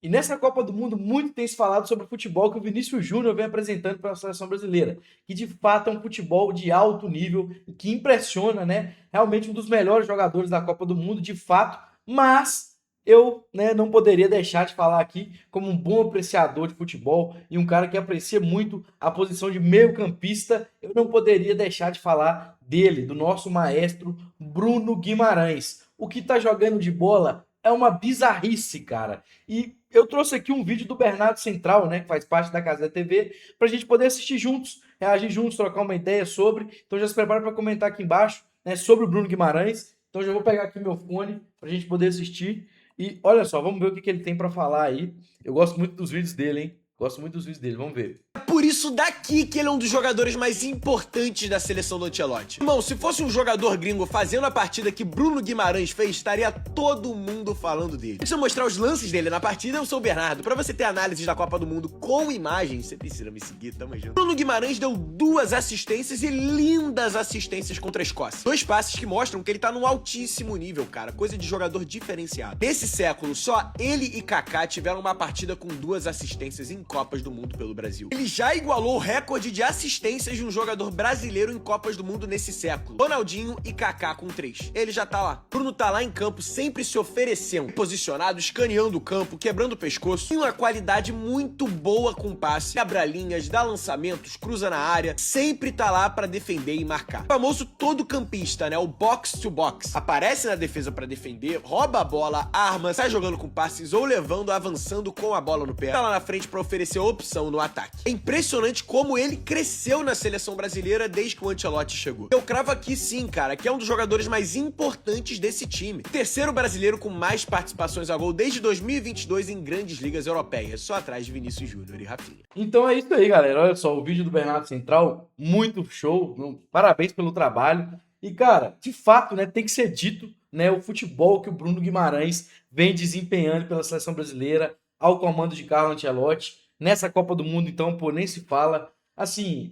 E nessa Copa do Mundo, muito tem se falado sobre o futebol que o Vinícius Júnior vem apresentando para a seleção brasileira, que de fato é um futebol de alto nível e que impressiona, né? Realmente um dos melhores jogadores da Copa do Mundo, de fato, mas eu, né, não poderia deixar de falar aqui como um bom apreciador de futebol e um cara que aprecia muito a posição de meio-campista, eu não poderia deixar de falar dele, do nosso maestro Bruno Guimarães. O que tá jogando de bola é uma bizarrice, cara. E eu trouxe aqui um vídeo do Bernardo Central, né, que faz parte da Casa da TV, para a gente poder assistir juntos, reagir juntos, trocar uma ideia sobre. Então já se prepara para comentar aqui embaixo, né, sobre o Bruno Guimarães. Então já vou pegar aqui meu fone para a gente poder assistir. E olha só, vamos ver o que ele tem para falar aí. Eu gosto muito dos vídeos dele, hein? Gosto muito dos vídeos dele, vamos ver. Por isso daqui que ele é um dos jogadores mais importantes da seleção do Ancelotti. Irmão, se fosse um jogador gringo fazendo a partida que Bruno Guimarães fez, estaria todo mundo falando dele. Deixa eu mostrar os lances dele na partida, eu sou o Bernardo. Pra você ter análises da Copa do Mundo com imagens, você precisa me seguir, tamo junto. Bruno Guimarães deu 2 assistências e lindas assistências contra a Escócia. 2 passes que mostram que ele tá num altíssimo nível, cara. Coisa de jogador diferenciado. Nesse século, só ele e Kaká tiveram uma partida com 2 assistências em Copas do Mundo pelo Brasil. Ele já igualou o recorde de assistências de um jogador brasileiro em Copas do Mundo nesse século. Ronaldinho e Kaká com 3. Ele já tá lá. Bruno tá lá em campo, sempre se oferecendo, posicionado, escaneando o campo, quebrando o pescoço. Tem uma qualidade muito boa com passe, quebra linhas, dá lançamentos, cruza na área, sempre tá lá pra defender e marcar. O famoso todo campista, né? O box to box. Aparece na defesa pra defender, rouba a bola, arma, sai jogando com passes ou levando, avançando com a bola no pé. Tá lá na frente pra oferecer opção no ataque. É impressionante como ele cresceu na seleção brasileira desde que o Ancelotti chegou. Eu cravo aqui sim, cara, que é um dos jogadores mais importantes desse time. O terceiro brasileiro com mais participações a gol desde 2022 em grandes ligas europeias, só atrás de Vinícius Júnior e Rafinha. Então é isso aí, galera. Olha só, o vídeo do Bernardo Central, muito show. Parabéns pelo trabalho. E, cara, de fato, né, tem que ser dito, né, o futebol que o Bruno Guimarães vem desempenhando pela seleção brasileira ao comando de Carlo Ancelotti. Nessa Copa do Mundo, então, pô, nem se fala. Assim,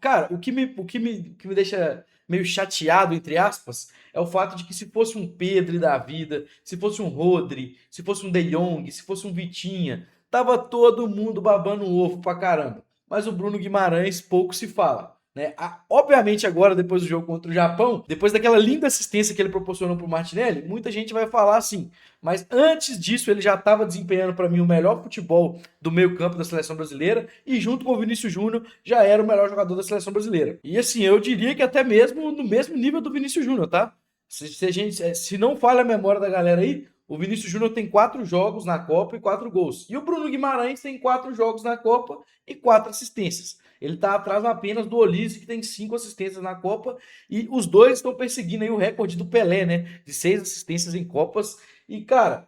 cara, o que me deixa meio chateado, entre aspas, é o fato de que se fosse um Pedri da vida, se fosse um Rodri, se fosse um De Jong, se fosse um Vitinha, tava todo mundo babando o ovo pra caramba. Mas o Bruno Guimarães pouco se fala. Né? Obviamente agora, depois do jogo contra o Japão, depois daquela linda assistência que ele proporcionou para o Martinelli, muita gente vai falar assim. Mas antes disso, ele já estava desempenhando para mim o melhor futebol do meio campo da seleção brasileira e junto com o Vinícius Júnior já era o melhor jogador da seleção brasileira. E assim, eu diria que até mesmo no mesmo nível do Vinícius Júnior, tá? Se não falha a memória da galera aí, o Vinícius Júnior tem 4 jogos na Copa e 4 gols. E o Bruno Guimarães tem 4 jogos na Copa e 4 assistências. Ele está atrás apenas do Olise, que tem 5 assistências na Copa. E os dois estão perseguindo aí o recorde do Pelé, né? De 6 assistências em Copas. E, cara,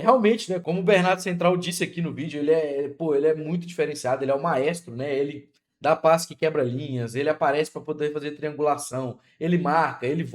realmente, né? Como o Bernardo Central disse aqui no vídeo, ele é muito diferenciado, ele é o maestro, né? Ele dá passe que quebra linhas, ele aparece para poder fazer triangulação, ele marca, ele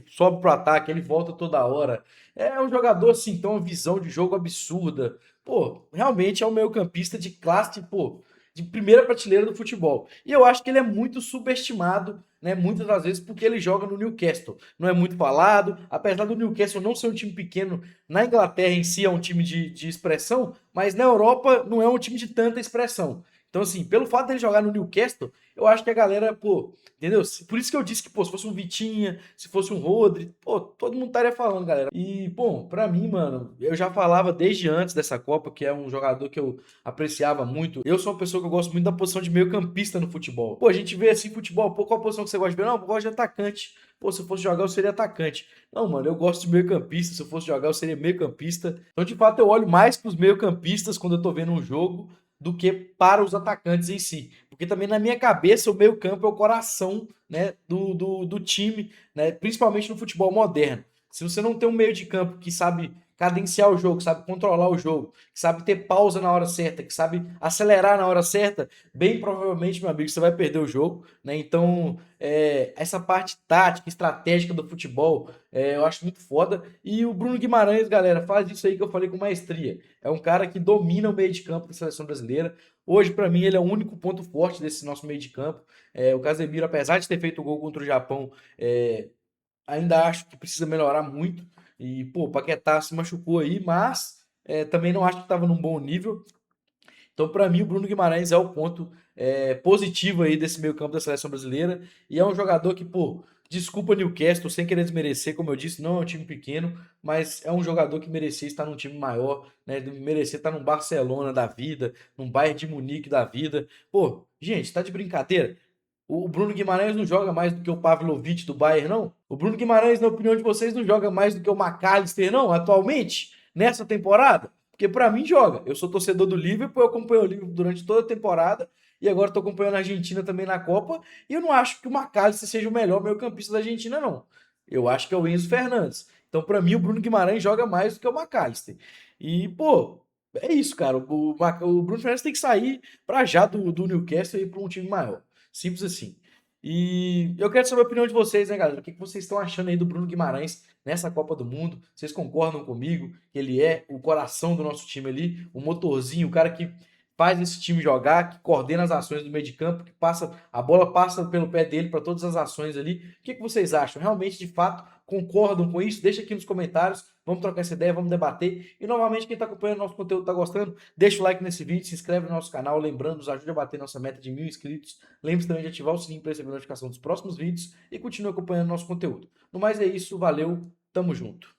sobe pro ataque, ele volta toda hora. É um jogador assim, tem uma visão de jogo absurda. Pô, realmente é um meio-campista de classe, pô, de primeira prateleira do futebol. E eu acho que ele é muito subestimado, né, muitas das vezes porque ele joga no Newcastle. Não é muito falado, apesar do Newcastle não ser um time pequeno, na Inglaterra em si é um time de expressão, mas na Europa não é um time de tanta expressão. Então, assim, pelo fato dele jogar no Newcastle, eu acho que a galera, pô, entendeu? Por isso que eu disse que, pô, se fosse um Vitinha, se fosse um Rodri, pô, todo mundo estaria falando, galera. E, bom, pra mim, mano, eu já falava desde antes dessa Copa, que é um jogador que eu apreciava muito. Eu sou uma pessoa que eu gosto muito da posição de meio-campista no futebol. Pô, a gente vê assim, futebol, pô, qual a posição que você gosta de ver? Não, eu gosto de atacante. Pô, se eu fosse jogar, eu seria atacante. Não, mano, eu gosto de meio-campista. Se eu fosse jogar, eu seria meio-campista. Então, de fato, eu olho mais pros meio-campistas quando eu tô vendo um jogo do que para os atacantes em si. Porque também na minha cabeça o meio-campo é o coração, né, do time, né, principalmente no futebol moderno. Se você não tem um meio de campo que sabe cadenciar o jogo, que sabe controlar o jogo, que sabe ter pausa na hora certa, que sabe acelerar na hora certa, bem provavelmente, meu amigo, você vai perder o jogo, né? Então, essa parte tática, estratégica do futebol, eu acho muito foda. E o Bruno Guimarães, galera, faz isso aí que eu falei com maestria. É um cara que domina o meio de campo da seleção brasileira. Hoje, para mim, ele é o único ponto forte desse nosso meio de campo. O Casemiro, apesar de ter feito o gol contra o Japão, ainda acho que precisa melhorar muito. E, pô, o Paquetá se machucou aí, mas também não acho que estava num bom nível. Então, para mim, o Bruno Guimarães é o ponto positivo aí desse meio campo da seleção brasileira. E é um jogador que, pô, desculpa Newcastle, sem querer desmerecer, como eu disse, não é um time pequeno, mas é um jogador que merecia estar num time maior, né? Merecia estar num Barcelona da vida, num Bayern de Munique da vida. Pô, gente, tá de brincadeira? O Bruno Guimarães não joga mais do que o Pavlovic do Bayern, não? O Bruno Guimarães, na opinião de vocês, não joga mais do que o McAllister, não, atualmente, nessa temporada? Porque pra mim joga. Eu sou torcedor do Liverpool, eu acompanho o Liverpool durante toda a temporada e agora tô acompanhando a Argentina também na Copa. E eu não acho que o McAllister seja o melhor meio-campista da Argentina, não. Eu acho que é o Enzo Fernandes. Então, pra mim, o Bruno Guimarães joga mais do que o McAllister. E, pô, é isso, cara. O Bruno Fernandes tem que sair pra já do Newcastle e ir pra um time maior. Simples assim. E eu quero saber a opinião de vocês, né, galera? O que vocês estão achando aí do Bruno Guimarães nessa Copa do Mundo? Vocês concordam comigo que ele é o coração do nosso time ali, o motorzinho, o cara que faz esse time jogar, que coordena as ações do meio de campo, que passa a bola passa pelo pé dele para todas as ações ali. O que vocês acham? Realmente, de fato, concordam com isso? Deixa aqui nos comentários. Vamos trocar essa ideia, vamos debater. E novamente, quem está acompanhando o nosso conteúdo, está gostando, deixa o like nesse vídeo, se inscreve no nosso canal, lembrando, nos ajude a bater nossa meta de 1.000 inscritos. Lembre-se também de ativar o sininho para receber notificação dos próximos vídeos e continue acompanhando nosso conteúdo. No mais é isso, valeu, tamo junto.